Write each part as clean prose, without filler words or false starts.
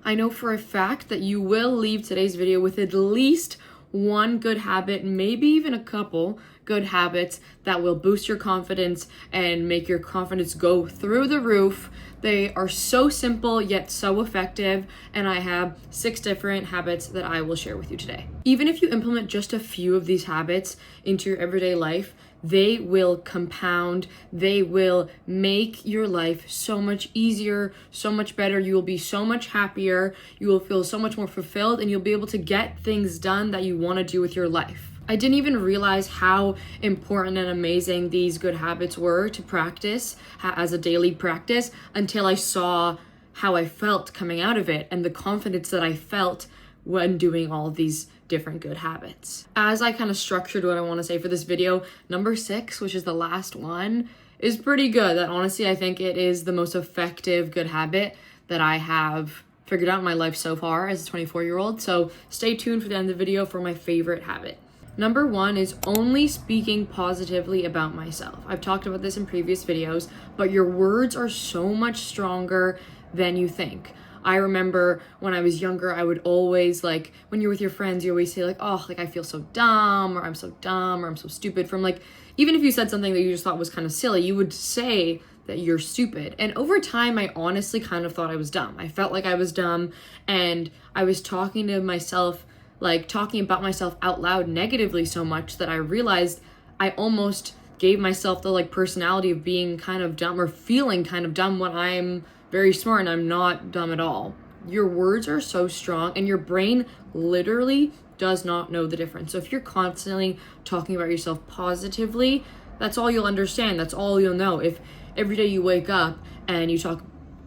I know for a fact that you will leave today's video with at least one good habit, maybe even a couple good habits that will boost your confidence and make your confidence go through the roof. They are so simple yet so effective, and I have 6 different habits that I will share with you today. Even if you implement just a few of these habits into your everyday life, they will compound. They will make your life so much easier, so much better. You will be so much happier. You will feel so much more fulfilled, and you'll be able to get things done that you want to do with your life. I didn't even realize how important and amazing these good habits were to practice as a daily practice until I saw how I felt coming out of it and the confidence that I felt when doing all of these different good habits. As I kind of structured what I want to say for this video, number 6, which is the last one, is pretty good. That honestly, I think it is the most effective good habit that I have figured out in my life so far as a 24-year-old. So stay tuned for the end of the video for my favorite habit. Number 1 is only speaking positively about myself. I've talked about this in previous videos, but your words are so much stronger than you think. I remember when I was younger, I would always, like, when you're with your friends, you always say, like, oh, like, I feel so dumb, or I'm so dumb, or I'm so stupid. From, like, even if you said something that you just thought was kind of silly, you would say that you're stupid. And over time, I honestly kind of thought I was dumb. I felt like I was dumb, and I was talking to myself, like, talking about myself out loud negatively so much that I realized I almost gave myself the, like, personality of being kind of dumb or feeling kind of dumb when I'm very smart and I'm not dumb at all. Your words are so strong, and your brain literally does not know the difference. So if you're constantly talking about yourself positively, that's all you'll understand. That's all you'll know. If every day you wake up and you talk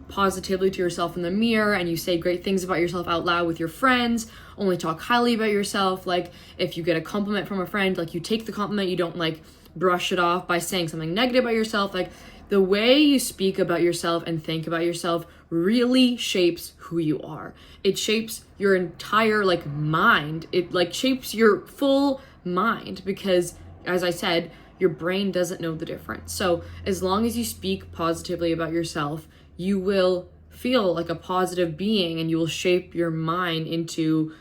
positively to yourself in the mirror and you say great things about yourself out loud with your friends, only talk highly about yourself. Like, if you get a compliment from a friend, like, you take the compliment, you don't, like, brush it off by saying something negative about yourself. Like, the way you speak about yourself and think about yourself really shapes who you are. It shapes your entire, like, mind. It, like, shapes your full mind because, as I said, your brain doesn't know the difference. So as long as you speak positively about yourself, you will feel like a positive being, and you will shape your mind into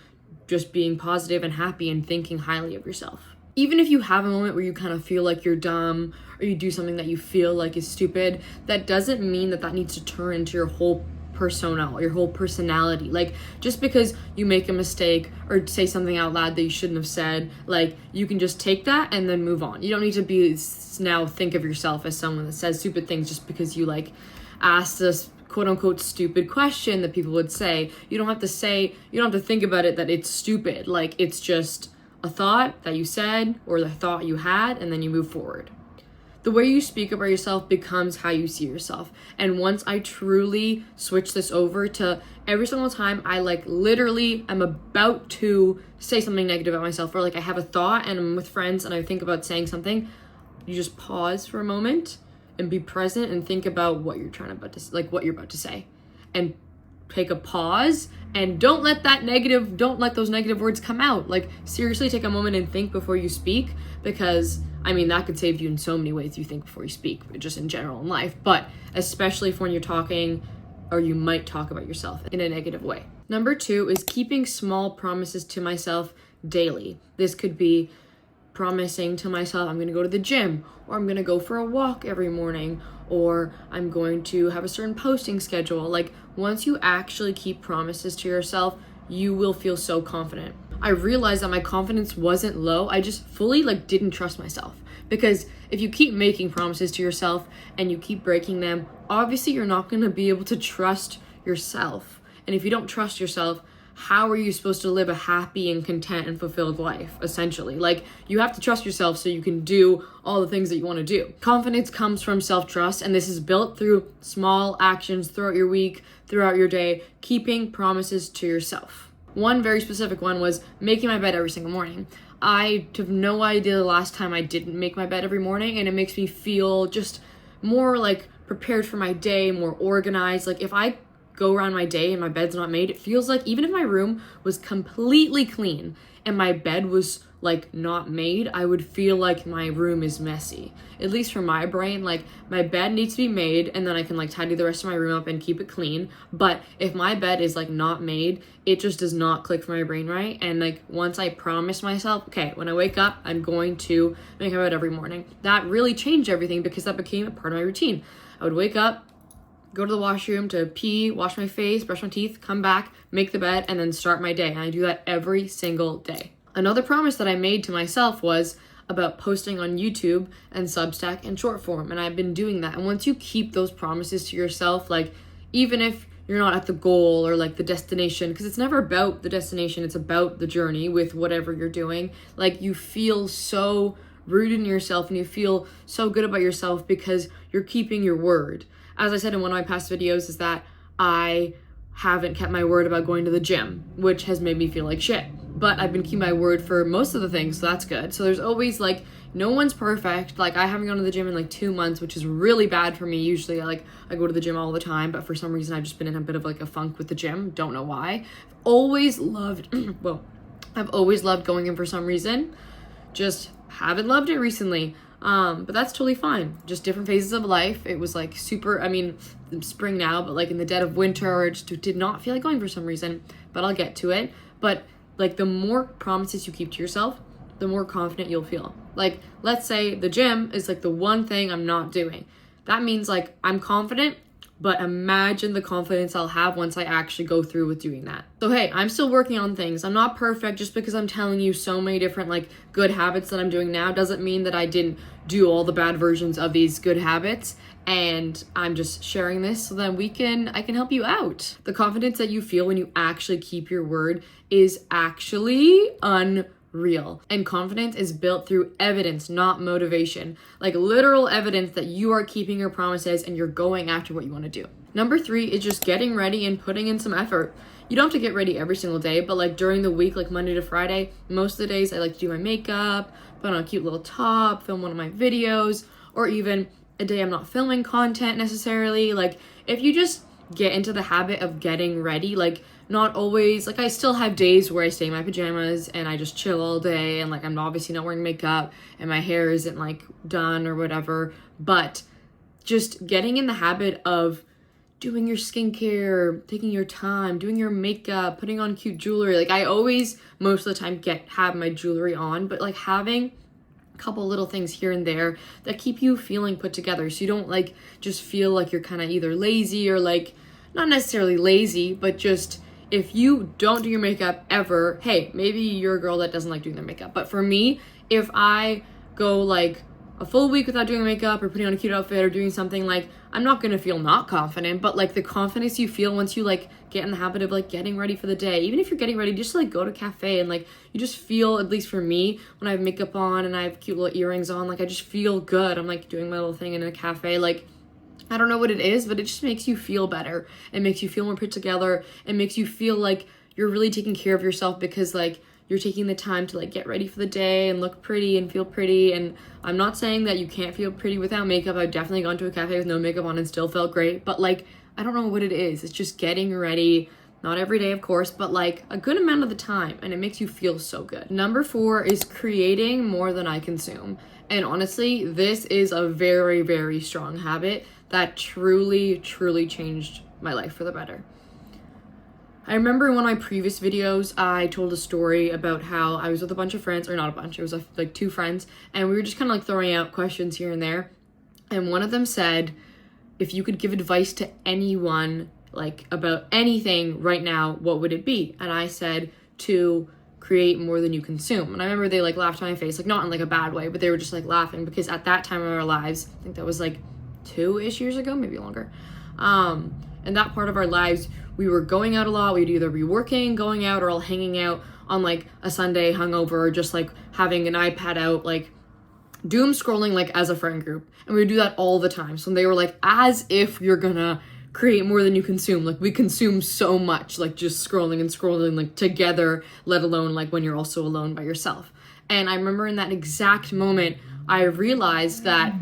just being positive and happy and thinking highly of yourself. Even if you have a moment where you kind of feel like you're dumb, or you do something that you feel like is stupid, that doesn't mean that needs to turn into your whole persona or your whole personality. Like, just because you make a mistake or say something out loud that you shouldn't have said, like, you can just take that and then move on. You don't need to now think of yourself as someone that says stupid things just because you, like, asked this quote unquote stupid question that people would say. You don't have to think about it that it's stupid. Like, it's just a thought that you said or the thought you had, and then you move forward. The way you speak about yourself becomes how you see yourself. And once I truly switch this over to every single time I, like, literally am about to say something negative about myself, or, like, I have a thought and I'm with friends and I think about saying something, you just pause for a moment and be present and think about what you're what you're about to say, and take a pause, and don't let those negative words come out. Like, seriously, take a moment and think before you speak, because I mean, that could save you in so many ways. You think before you speak, just in general in life, but especially for when you're talking, or you might talk about yourself in a negative way. Number 2 is keeping small promises to myself daily. This could be promising to myself I'm going to go to the gym, or I'm going to go for a walk every morning, or I'm going to have a certain posting schedule. Like, once you actually keep promises to yourself, you will feel so confident. I realized that my confidence wasn't low. I just fully, like, didn't trust myself. Because if you keep making promises to yourself and you keep breaking them, obviously you're not going to be able to trust yourself. And if you don't trust yourself, how are you supposed to live a happy and content and fulfilled life, essentially? Like, you have to trust yourself so you can do all the things that you want to do. Confidence comes from self-trust, and this is built through small actions throughout your week, throughout your day, keeping promises to yourself. One very specific one was making my bed every single morning. I have no idea the last time I didn't make my bed every morning, and it makes me feel just more, like, prepared for my day, more organized. Like, if I go around my day and my bed's not made, it feels like even if my room was completely clean and my bed was like not made, I would feel like my room is messy. At least for my brain, like my bed needs to be made and then I can like tidy the rest of my room up and keep it clean. But if my bed is like not made, it just does not click for my brain right. And like once I promise myself, okay, when I wake up, I'm going to make my bed every morning, that really changed everything because that became a part of my routine. I would wake up, go to the washroom to pee, wash my face, brush my teeth, come back, make the bed, and then start my day. And I do that every single day. Another promise that I made to myself was about posting on YouTube and Substack and short form. And I've been doing that. And once you keep those promises to yourself, like even if you're not at the goal or like the destination, because it's never about the destination, it's about the journey with whatever you're doing. Like you feel so rooted in yourself and you feel so good about yourself because you're keeping your word. As I said in one of my past videos, is that I haven't kept my word about going to the gym, which has made me feel like shit. But I've been keeping my word for most of the things, so that's good. So there's always like, no one's perfect. Like I haven't gone to the gym in like 2 months, which is really bad for me. Usually I go to the gym all the time, but for some reason I've just been in a bit of like a funk with the gym. Don't know why. I've always loved, I've always loved going in for some reason. Just haven't loved it recently. But that's totally fine. Just different phases of life. It was like super, I mean, spring now, but like in the dead of winter, I just did not feel like going for some reason, but I'll get to it. But like the more promises you keep to yourself, the more confident you'll feel. Like, let's say the gym is like the one thing I'm not doing. That means like I'm confident, but imagine the confidence I'll have once I actually go through with doing that. So hey, I'm still working on things. I'm not perfect. Just because I'm telling you so many different like good habits that I'm doing now doesn't mean that I didn't do all the bad versions of these good habits. And I'm just sharing this so that I can help you out. The confidence that you feel when you actually keep your word is actually unreal. And confidence is built through evidence, not motivation. Like literal evidence that you are keeping your promises and you're going after what you want to do. Number 3 is just getting ready and putting in some effort. You don't have to get ready every single day, but like during the week, like Monday to Friday, most of the days I like to do my makeup, put on a cute little top, film one of my videos, or even a day I'm not filming content necessarily. Like if you just get into the habit of getting ready, like not always, like I still have days where I stay in my pajamas and I just chill all day and like I'm obviously not wearing makeup and my hair isn't like done or whatever, but just getting in the habit of doing your skincare, taking your time, doing your makeup, putting on cute jewelry. Like I always, most of the time, have my jewelry on, but like having a couple little things here and there that keep you feeling put together, so you don't like just feel like you're kind of either lazy or like not necessarily lazy, but just if you don't do your makeup ever, hey, maybe you're a girl that doesn't like doing their makeup. But for me, if I go like a full week without doing makeup or putting on a cute outfit or doing something, like I'm not gonna feel not confident, but like the confidence you feel once you like get in the habit of like getting ready for the day, even if you're getting ready just to like go to a cafe and like you just feel, at least for me, when I have makeup on and I have cute little earrings on, like I just feel good. I'm like doing my little thing in a cafe, like I don't know what it is, but it just makes you feel better. It makes you feel more put together. It makes you feel like you're really taking care of yourself because like you're taking the time to like get ready for the day and look pretty and feel pretty. And I'm not saying that you can't feel pretty without makeup. I've definitely gone to a cafe with no makeup on and still felt great, but like I don't know what it is. It's just getting ready, not every day of course, but like a good amount of the time, and it makes you feel so good. Number 4 is creating more than I consume. And honestly, this is a very, very strong habit that truly changed my life for the better. I remember in one of my previous videos, I told a story about how I was with a bunch of friends, or not a bunch, it was like 2 friends, and we were just kind of like throwing out questions here and there. And one of them said, if you could give advice to anyone like about anything right now, what would it be? And I said to create more than you consume. And I remember they like laughed in my face, like not in like a bad way, but they were just like laughing because at that time of our lives, I think that was like 2-ish years ago, maybe longer. In that part of our lives, we were going out a lot. We'd either be working, going out, or all hanging out on like a Sunday hungover, or just like having an iPad out, like doom scrolling like as a friend group. And we would do that all the time. So they were like, as if you're gonna create more than you consume. Like we consume so much, like just scrolling like together, let alone like when you're also alone by yourself. And I remember in that exact moment, I realized that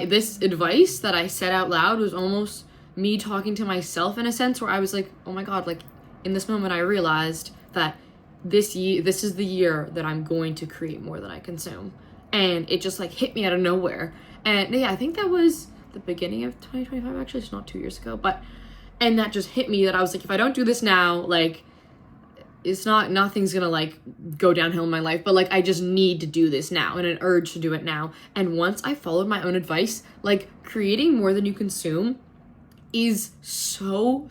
this advice that I said out loud was almost me talking to myself in a sense, where I was like, oh my God, like in this moment I realized that this is the year that I'm going to create more than I consume. And it just like hit me out of nowhere. And yeah, I think that was the beginning of 2025, actually. It's not 2 years ago, and that just hit me that I was like, if I don't do this now, like nothing's gonna like go downhill in my life, but like I just need to do this now, and an urge to do it now. And once I followed my own advice, like creating more than you consume is so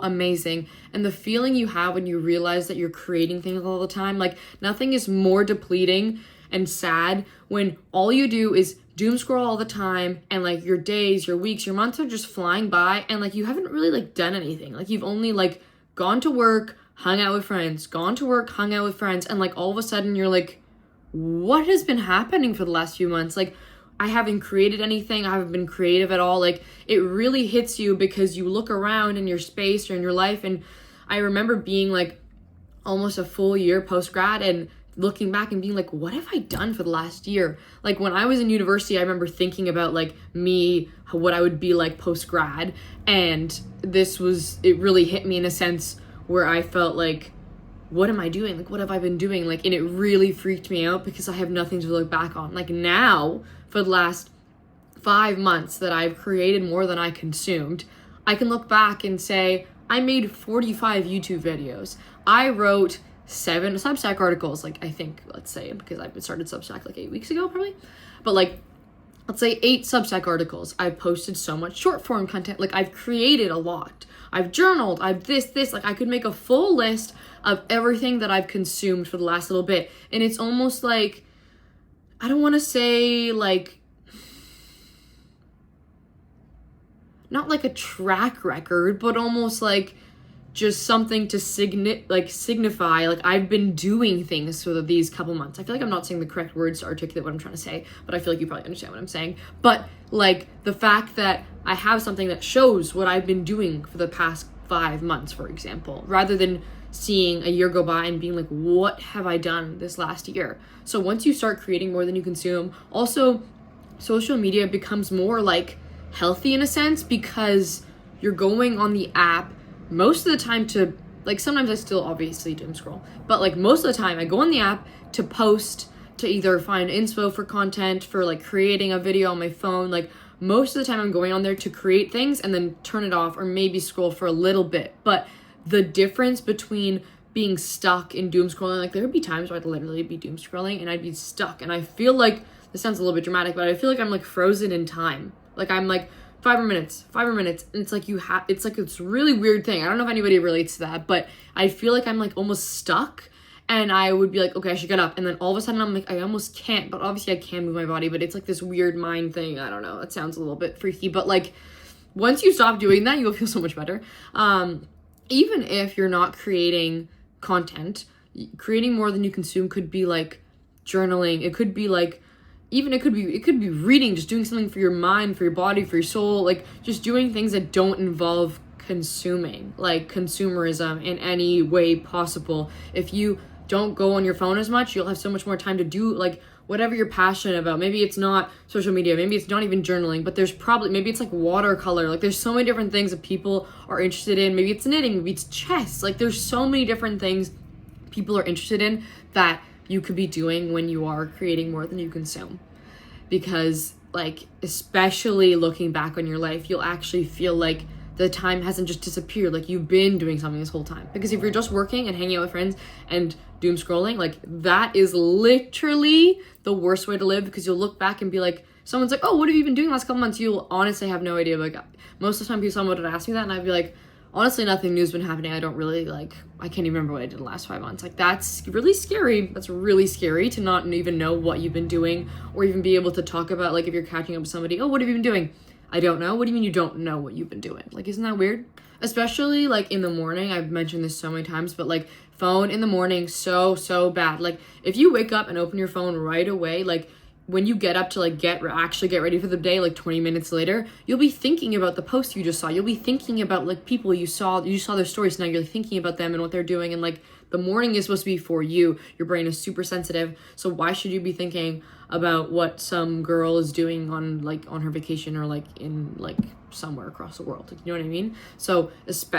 amazing. And the feeling you have when you realize that you're creating things all the time, like nothing is more depleting and sad when all you do is doom scroll all the time, and like your days, your weeks, your months are just flying by, and like you haven't really like done anything. Like you've only like gone to work, hung out with friends, gone to work, hung out with friends, and like all of a sudden you're like, what has been happening for the last few months? Like I haven't created anything, I haven't been creative at all. Like it really hits you because you look around in your space or in your life. And I remember being like almost a full year post-grad and looking back and being like, what have I done for the last year? Like when I was in university, I remember thinking about like me, what I would be like post-grad. And it really hit me in a sense where I felt like, what am I doing? Like, what have I been doing? Like, and it really freaked me out because I have nothing to look back on. Like now, for the last 5 months that I've created more than I consumed, I can look back and say, I made 45 YouTube videos. I wrote 7 Substack articles, like I think, let's say, because I've started Substack like 8 weeks ago probably, but like, let's say 8 Substack articles. I've posted so much short form content. Like I've created a lot. I've journaled, I've this, like I could make a full list of everything that I've consumed for the last little bit. And it's almost like, I don't want to say like, not like a track record, but almost like just something to signify, like I've been doing things for these couple months. I feel like I'm not saying the correct words to articulate what I'm trying to say, but I feel like you probably understand what I'm saying. But like the fact that I have something that shows what I've been doing for the past 5 months, for example, rather than seeing a year go by and being like, what have I done this last year? So once you start creating more than you consume, also social media becomes more like healthy in a sense, because you're going on the app most of the time to, like sometimes I still obviously doom scroll, but like most of the time I go on the app to post, to either find inspo for content, for like creating a video on my phone. Like most of the time I'm going on there to create things and then turn it off or maybe scroll for a little bit. But the difference between being stuck in doom scrolling, like there would be times where I'd literally be doom scrolling and I'd be stuck, and I feel like, this sounds a little bit dramatic, but I feel like I'm like frozen in time. Like I'm like 5 more minutes, and it's like it's like this really weird thing. I don't know if anybody relates to that, but I feel like I'm like almost stuck, and I would be like, okay, I should get up, and then all of a sudden I'm like, I almost can't, but obviously I can move my body, but it's like this weird mind thing. I don't know, it sounds a little bit freaky, but like once you stop doing that, you'll feel so much better. Even if you're not creating content, creating more than you consume could be like journaling. It could be like, it could be reading, just doing something for your mind, for your body, for your soul, like just doing things that don't involve consuming, like consumerism in any way possible. If you don't go on your phone as much, you'll have so much more time to do like whatever you're passionate about. Maybe it's not social media, maybe it's not even journaling, but there's probably, maybe it's like watercolor. Like there's so many different things that people are interested in. Maybe it's knitting, maybe it's chess. Like there's so many different things people are interested in that you could be doing when you are creating more than you consume. Because like, especially looking back on your life, you'll actually feel like the time hasn't just disappeared. Like you've been doing something this whole time. Because if you're just working and hanging out with friends and doom scrolling, like that is literally the worst way to live, because you'll look back and be like, someone's like, oh, what have you been doing the last couple months? You'll honestly have no idea. Like most of the time someone would ask me that and I'd be like, honestly, nothing new's been happening. I don't really like, I can't even remember what I did the last 5 months. Like that's really scary. That's really scary to not even know what you've been doing, or even be able to talk about, like if you're catching up with somebody, oh, what have you been doing? I don't know. What do you mean you don't know what you've been doing? Like, isn't that weird? Especially like in the morning. I've mentioned this so many times, but like phone in the morning, so bad. Like if you wake up and open your phone right away, like when you get up to like actually get ready for the day, like 20 minutes later, you'll be thinking about the post you just saw. You'll be thinking about like people you saw their stories. Now you're thinking about them and what they're doing. And like the morning is supposed to be for you. Your brain is super sensitive. So why should you be thinking about what some girl is doing on her vacation or like in like somewhere across the world? Like, you know what I mean? So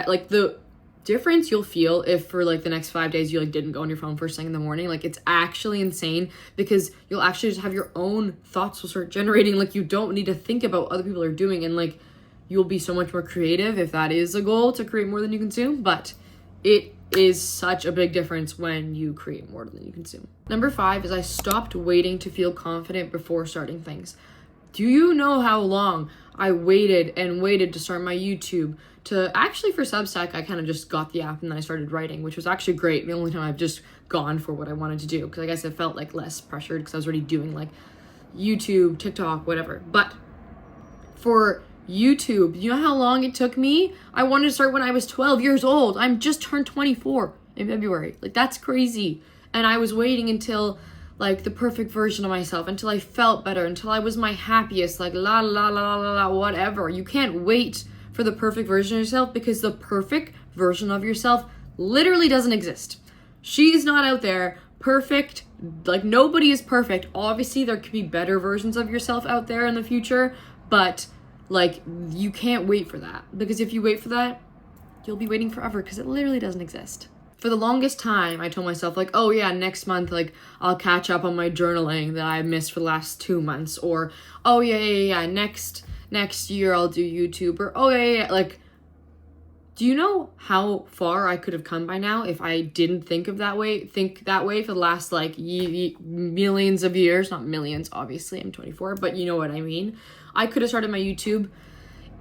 like the difference you'll feel if for like the next 5 days you like didn't go on your phone first thing in the morning, like it's actually insane, because you'll actually just have your own thoughts will start generating. Like you don't need to think about what other people are doing, and like you'll be so much more creative if that is a goal, to create more than you consume. But it is such a big difference when you create more than you consume. Number 5 is I stopped waiting to feel confident before starting things. Do you know how long I waited to start my YouTube? To actually, for Substack, I kind of just got the app and then I started writing, which was actually great. The only time I've just gone for what I wanted to do, because I guess it felt like less pressured because I was already doing like YouTube, TikTok, whatever. But for YouTube, you know how long it took me? I wanted to start when I was 12 years old. I'm just turned 24 in February. Like, that's crazy. And I was waiting until like the perfect version of myself, until I felt better, until I was my happiest, like la la la la la la, whatever. You can't wait for the perfect version of yourself, because the perfect version of yourself literally doesn't exist. She's not out there perfect. Like, nobody is perfect. Obviously, there could be better versions of yourself out there in the future, but like, you can't wait for that, because if you wait for that, you'll be waiting forever, because it literally doesn't exist. For the longest time, I told myself like, oh yeah, next month, like I'll catch up on my journaling that I missed for the last 2 months, or oh yeah, next year I'll do YouTube, or oh yeah, like, do you know how far I could have come by now if I didn't think that way for the last like millions of years? Not millions, obviously, I'm 24, but you know what I mean. I could have started my YouTube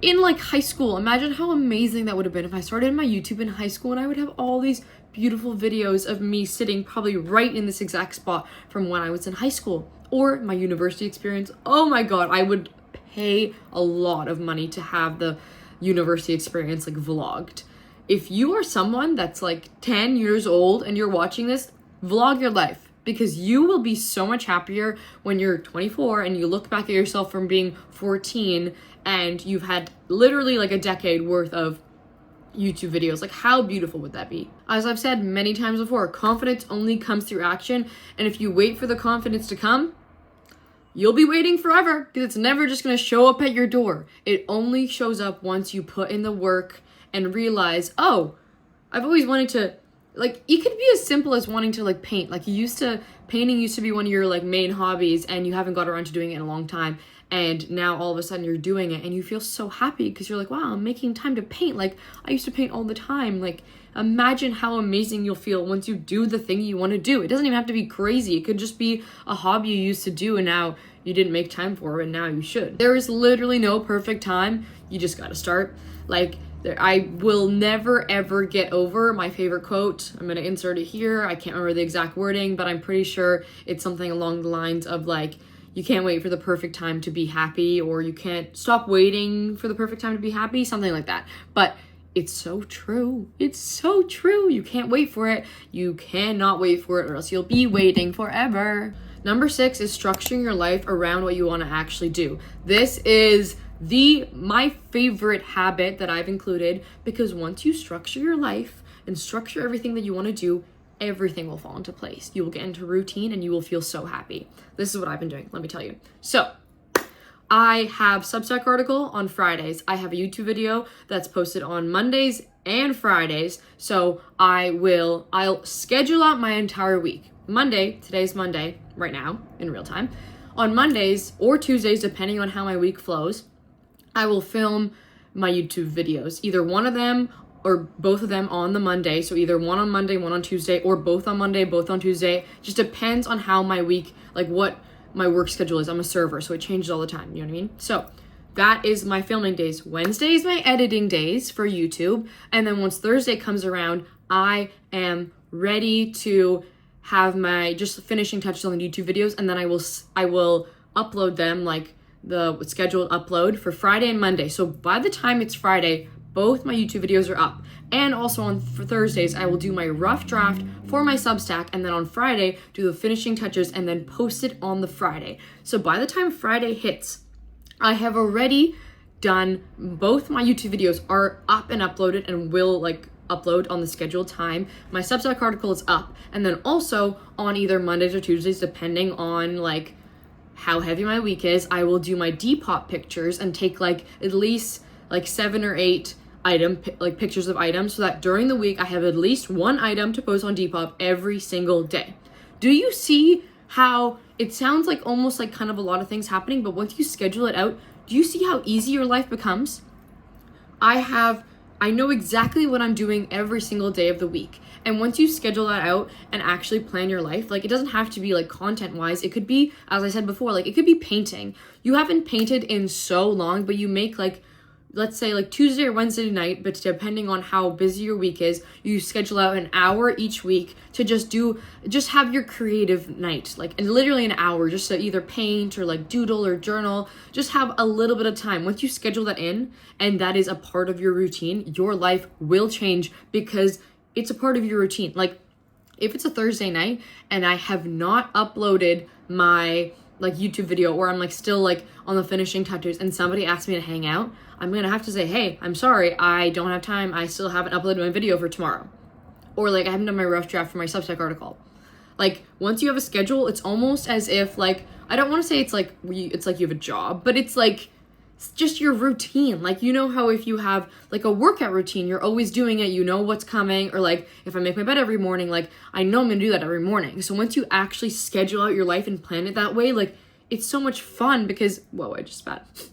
in like high school. Imagine how amazing that would have been if I started my YouTube in high school, and I would have all these beautiful videos of me sitting probably right in this exact spot from when I was in high school, or my university experience. Oh my God, I would pay a lot of money to have the university experience like vlogged. If you are someone that's like 10 years old and you're watching this, vlog your life, because you will be so much happier when you're 24 and you look back at yourself from being 14 and you've had literally like a decade worth of YouTube videos. Like, how beautiful would that be? As I've said many times before, confidence only comes through action. And if you wait for the confidence to come, you'll be waiting forever, because it's never just going to show up at your door. It only shows up once you put in the work and realize, oh, I've always wanted to, like, it could be as simple as wanting to like paint. Like, painting used to be one of your like main hobbies, and you haven't got around to doing it in a long time. And now all of a sudden you're doing it and you feel so happy because you're like, wow, I'm making time to paint. Like, I used to paint all the time. Like, imagine how amazing you'll feel once you do the thing you want to do. It doesn't even have to be crazy. It could just be a hobby you used to do and now you didn't make time for it, and now you should. There is literally no perfect time. You just got to start. Like, I will never ever get over my favorite quote. I'm going to insert it here. I can't remember the exact wording, but I'm pretty sure it's something along the lines of like, you can't wait for the perfect time to be happy, or you can't stop waiting for the perfect time to be happy, something like that. But it's so true. It's so true. You can't wait for it. You cannot wait for it, or else you'll be waiting forever. Number 6 is structuring your life around what you want to actually do. This is my favorite habit that I've included, because once you structure your life and structure everything that you want to do, everything will fall into place. You will get into routine and you will feel so happy. This is what I've been doing, let me tell you. So I have Substack article on Fridays. I have a YouTube video that's posted on Mondays and Fridays. So I'll schedule out my entire week. Today's Monday right now in real time. On Mondays or Tuesdays, depending on how my week flows, I will film my YouTube videos, either one of them or both of them on the Monday. So either one on Monday, one on Tuesday, or both on Monday, both on Tuesday. Just depends on how my week, like what my work schedule is. I'm a server, so it changes all the time. You know what I mean? So that is my filming days. Wednesday is my editing days for YouTube. And then once Thursday comes around, I am ready to have my just finishing touches on the YouTube videos. And then I will upload them, like the scheduled upload for Friday and Monday. So by the time it's Friday, both my YouTube videos are up. And also on Thursdays, I will do my rough draft for my Substack, and then on Friday, do the finishing touches and then post it on the Friday. So by the time Friday hits, I have already done both my YouTube videos are up and uploaded and will like upload on the scheduled time. My Substack article is up. And then also on either Mondays or Tuesdays, depending on like how heavy my week is, I will do my Depop pictures and take like at least like 7 or 8 pictures of items, so that during the week I have at least one item to post on Depop every single day. Do you see how it sounds like almost like kind of a lot of things happening, but once you schedule it out, do you see how easy your life becomes? I know exactly what I'm doing every single day of the week. And once you schedule that out and actually plan your life, like it doesn't have to be like content wise. It could be, as I said before, like it could be painting. You haven't painted in so long, but you make like, let's say like Tuesday or Wednesday night, but depending on how busy your week is, you schedule out an hour each week to just have your creative night, like and literally an hour just to either paint or like doodle or journal. Just have a little bit of time. Once you schedule that in and that is a part of your routine, your life will change because it's a part of your routine. Like if it's a Thursday night and I have not uploaded my like YouTube video, or I'm like still like on the finishing touches and somebody asks me to hang out, I'm gonna have to say, hey, I'm sorry, I don't have time. I still haven't uploaded my video for tomorrow. Or like I haven't done my rough draft for my Substack article. Like once you have a schedule, it's almost as if like, I don't want to say it's like you have a job, but it's like it's just your routine. Like, you know how if you have like a workout routine, you're always doing it, you know what's coming. Or like if I make my bed every morning, like I know I'm gonna do that every morning. So once you actually schedule out your life and plan it that way, like it's so much fun because, whoa, I just spat.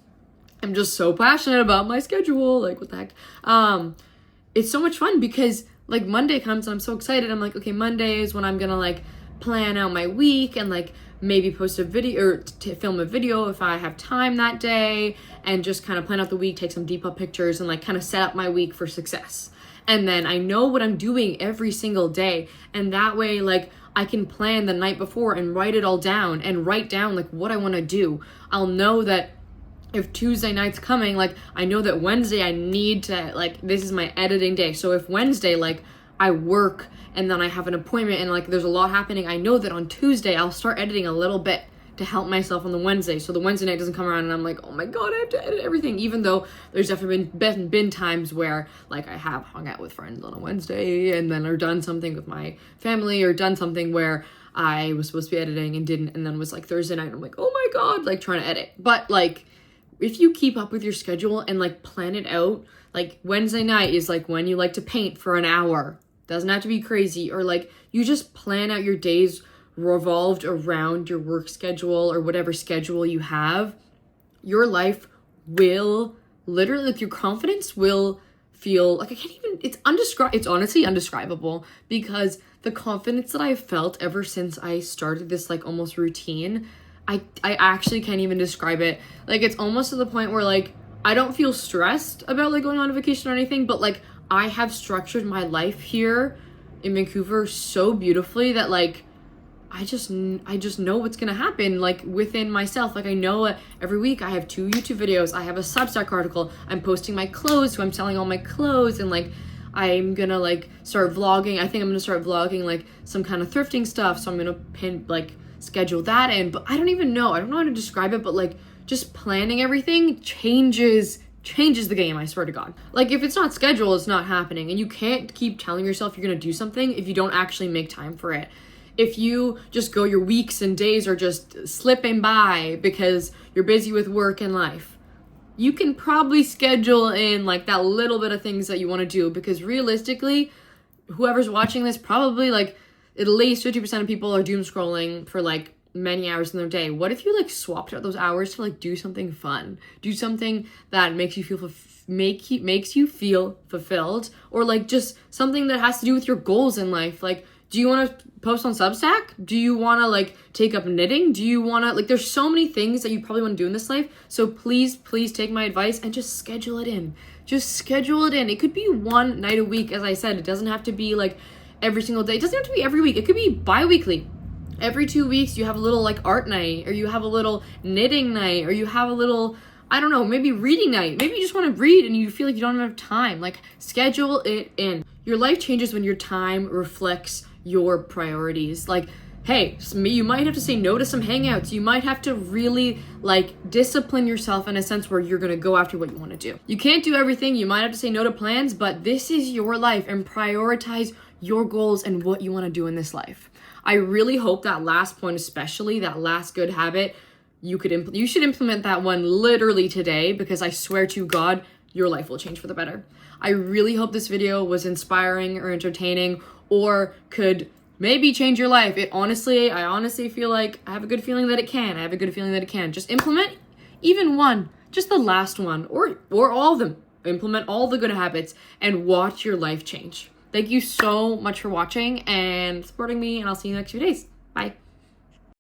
I'm just so passionate about my schedule. Like what the heck? It's so much fun because like Monday comes and I'm so excited. I'm like, okay, Monday is when I'm gonna like plan out my week and like maybe post a video or film a video if I have time that day, and just kind of plan out the week, take some Depop pictures and like kind of set up my week for success. And then I know what I'm doing every single day, and that way like I can plan the night before and write it all down and write down like what I want to do. I'll know that if Tuesday night's coming, like I know that Wednesday I need to like, this is my editing day. So if Wednesday like I work and then I have an appointment and like there's a lot happening, I know that on Tuesday I'll start editing a little bit to help myself on the Wednesday. So the Wednesday night doesn't come around and I'm like, oh my God, I have to edit everything. Even though there's definitely been times where like I have hung out with friends on a Wednesday and then or done something with my family or done something where I was supposed to be editing and didn't, and then was like Thursday night and I'm like, oh my God, like trying to edit. But like if you keep up with your schedule and like plan it out, like Wednesday night is like when you like to paint for an hour. Doesn't have to be crazy, or like you just plan out your days revolved around your work schedule or whatever schedule you have. Your life will literally, like your confidence will feel like it's honestly undescribable, because the confidence that I've felt ever since I started this like almost routine, I actually can't even describe it. Like it's almost to the point where like I don't feel stressed about like going on a vacation or anything, but like I have structured my life here in Vancouver so beautifully that like I just know what's gonna happen like within myself. Like I know every week I have 2 YouTube videos, I have a Substack article, I'm posting my clothes, so I'm selling all my clothes, and like I'm gonna like start vlogging. I think I'm gonna start vlogging like some kind of thrifting stuff, so I'm gonna schedule that in. But I don't know how to describe it, but like just planning everything changes the game, I swear to God. Like if it's not scheduled, it's not happening, and you can't keep telling yourself you're gonna do something if you don't actually make time for it. If you just go, your weeks and days are just slipping by because you're busy with work and life, you can probably schedule in like that little bit of things that you want to do, because realistically, whoever's watching this, probably like at least 50% of people are doom scrolling for like many hours in their day. What if you like swapped out those hours to like do something fun, do something that makes you feel makes you feel fulfilled, or like just something that has to do with your goals in life? Like, do you want to post on Substack? Do you want to like take up knitting? Do you want to like, there's so many things that you probably want to do in this life. So please take my advice and just schedule it in. Just schedule it in. It could be one night a week. As I said, it doesn't have to be like every single day. It doesn't have to be every week. It could be bi-weekly. Every 2 weeks you have a little like art night, or you have a little knitting night, or you have a little I don't know, maybe reading night. Maybe you just want to read and you feel like you don't have time. Like, schedule it in. Your life changes when your time reflects your priorities. Like, hey, you might have to say no to some hangouts. You might have to really like discipline yourself in a sense where you're gonna go after what you want to do. You can't do everything. You might have to say no to plans, but this is your life, and prioritize your goals and what you want to do in this life. I really hope that last point, especially that last good habit, you should implement that one literally today, because I swear to God, your life will change for the better. I really hope this video was inspiring or entertaining, or could maybe change your life. I honestly feel like I have a good feeling that it can. Just implement even one, just the last one, or all of them. Implement all the good habits and watch your life change. Thank you so much for watching and supporting me, and I'll see you in the next few days. Bye.